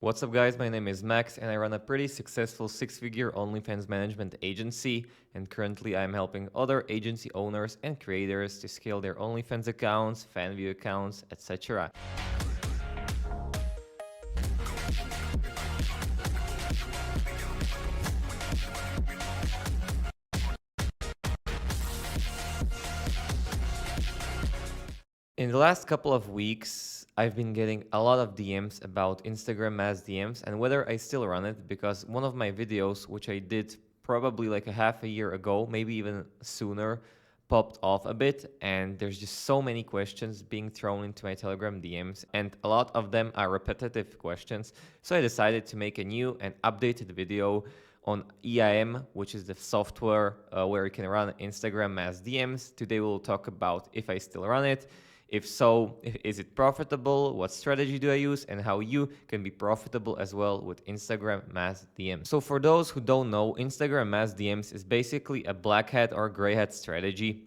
What's up guys, my name is Max and I run a pretty successful 6-figure OnlyFans management agency, and currently I'm helping other agency owners and creators to scale their OnlyFans accounts, fan view accounts, etc. In the last couple of weeks, I've been getting a lot of DMs about Instagram mass DMs and whether I still run it, because one of my videos, which I did probably like a half a year ago, maybe even sooner, popped off a bit, and there's just so many questions being thrown into my Telegram DMs, and a lot of them are repetitive questions. So I decided to make a new and updated video on EIM, which is the software where you can run Instagram mass DMs. Today we'll talk about if I still run it. If so, is it profitable? What strategy do I use? And how you can be profitable as well with Instagram mass DMs. So for those who don't know, Instagram mass DMs is basically a black hat or gray hat strategy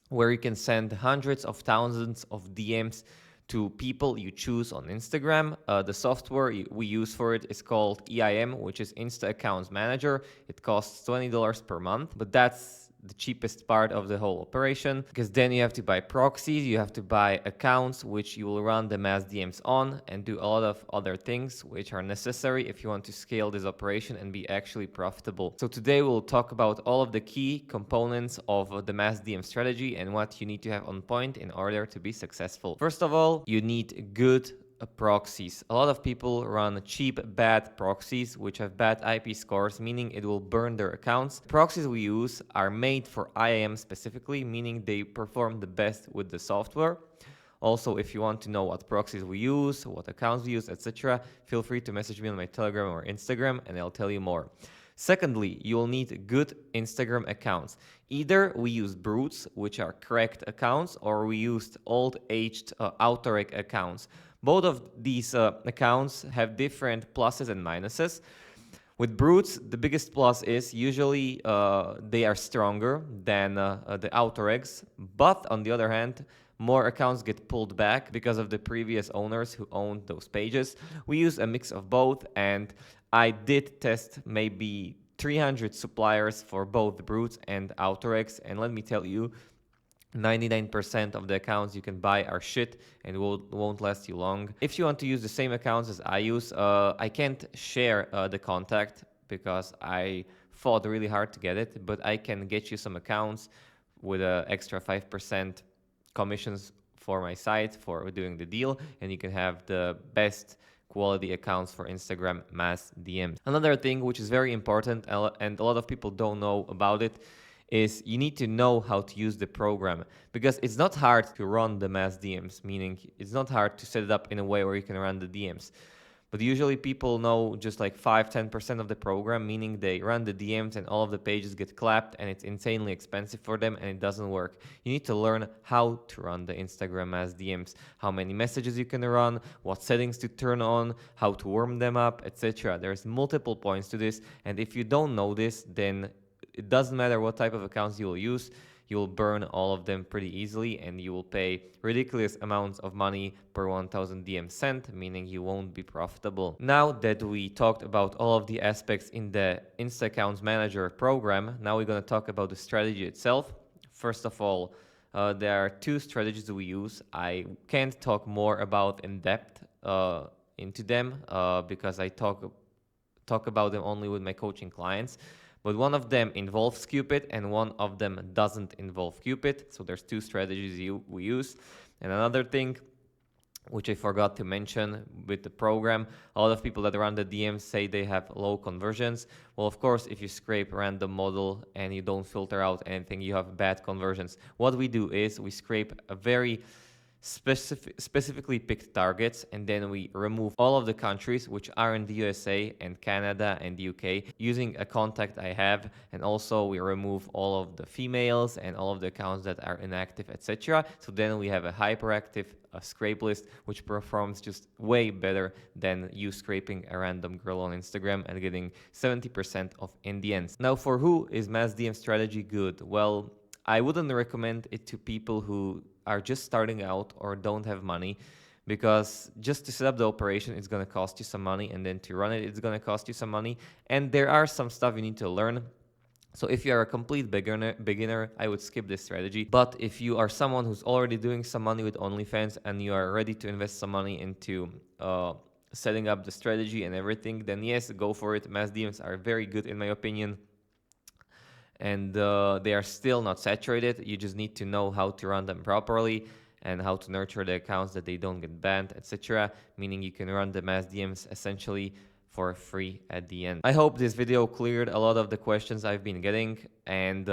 where you can send hundreds of thousands of DMs to people you choose on Instagram. The software we use for it is called EIM, which is Insta Accounts Manager. It costs $20 per month, but that's the cheapest part of the whole operation, because then you have to buy proxies, you have to buy accounts which you will run the mass DMs on, and do a lot of other things which are necessary if you want to scale this operation and be actually profitable. So today we'll talk about all of the key components of the mass DM strategy and what you need to have on point in order to be successful. First of all, you need good proxies. A lot of people run cheap, bad proxies which have bad IP scores, meaning it will burn their accounts. The proxies we use are made for IAM specifically, meaning they perform the best with the software. Also, if you want to know what proxies we use, what accounts we use, etc., feel free to message me on my Telegram or Instagram and I'll tell you more. Secondly, you will need good Instagram accounts. Either we use brutes, which are correct accounts, or we used old-aged autoreg accounts. Both of these accounts have different pluses and minuses. With brutes, the biggest plus is usually they are stronger than the autoregs, but on the other hand, more accounts get pulled back because of the previous owners who owned those pages. We use a mix of both, and I did test maybe 300 suppliers for both brutes and autoregs, and let me tell you, 99% of the accounts you can buy are shit and won't last you long. If you want to use the same accounts as I use, I can't share the contact because I fought really hard to get it, but I can get you some accounts with an extra 5% commissions for my site for doing the deal, and you can have the best quality accounts for Instagram mass DMs. Another thing which is very important, and a lot of people don't know about it, is you need to know how to use the program, because it's not hard to run the mass DMs, meaning it's not hard to set it up in a way where you can run the DMs. But usually people know just like 5-10% of the program, meaning they run the DMs and all of the pages get clapped and it's insanely expensive for them and it doesn't work. You need to learn how to run the Instagram mass DMs, how many messages you can run, what settings to turn on, how to warm them up, etc. There's multiple points to this, and if you don't know this, then it doesn't matter what type of accounts you will use, you will burn all of them pretty easily and you will pay ridiculous amounts of money per 1000 DM sent, meaning you won't be profitable. Now that we talked about all of the aspects in the Insta Accounts Manager program, now we're going to talk about the strategy itself. First of all, there are two strategies we use. I can't talk more about in depth into them because I talk about them only with my coaching clients. But one of them involves Cupid and one of them doesn't involve Cupid. So there's two strategies we use. And another thing, which I forgot to mention with the program, a lot of people that run the DMs say they have low conversions. Well, of course, if you scrape random model and you don't filter out anything, you have bad conversions. What we do is we scrape a very specifically picked targets, and then we remove all of the countries which are in the USA and Canada and UK using a contact I have, and also we remove all of the females and all of the accounts that are inactive, etc. So then we have a hyperactive scrape list which performs just way better than you scraping a random girl on Instagram and getting 70% of Indians. Now, for who is mass DM strategy good? Well, I wouldn't recommend it to people who are just starting out or don't have money, because just to set up the operation, it's going to cost you some money, and then to run it, it's going to cost you some money. And there are some stuff you need to learn. So if you are a complete beginner, I would skip this strategy. But if you are someone who's already doing some money with OnlyFans and you are ready to invest some money into setting up the strategy and everything, then yes, go for it. Mass DMs are very good in my opinion. And they are still not saturated. You just need to know how to run them properly and how to nurture the accounts that they don't get banned, etc. Meaning you can run the mass DMs essentially for free at the end. I hope this video cleared a lot of the questions I've been getting, and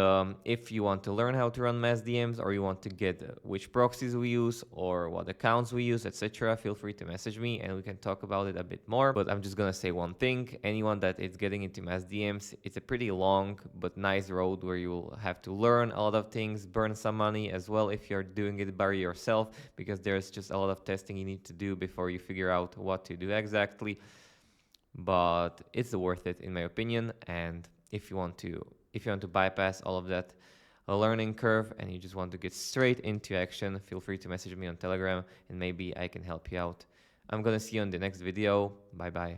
if you want to learn how to run mass DMs, or you want to get which proxies we use or what accounts we use, etc., feel free to message me and we can talk about it a bit more. But I'm just gonna say one thing: anyone that is getting into mass DMs, it's a pretty long but nice road where you will have to learn a lot of things, burn some money as well if you're doing it by yourself, because there's just a lot of testing you need to do before you figure out what to do exactly. But it's worth it in my opinion. And if you want to bypass all of that learning curve and you just want to get straight into action, feel free to message me on Telegram and maybe I can help you out. I'm gonna see you on the next video. Bye bye.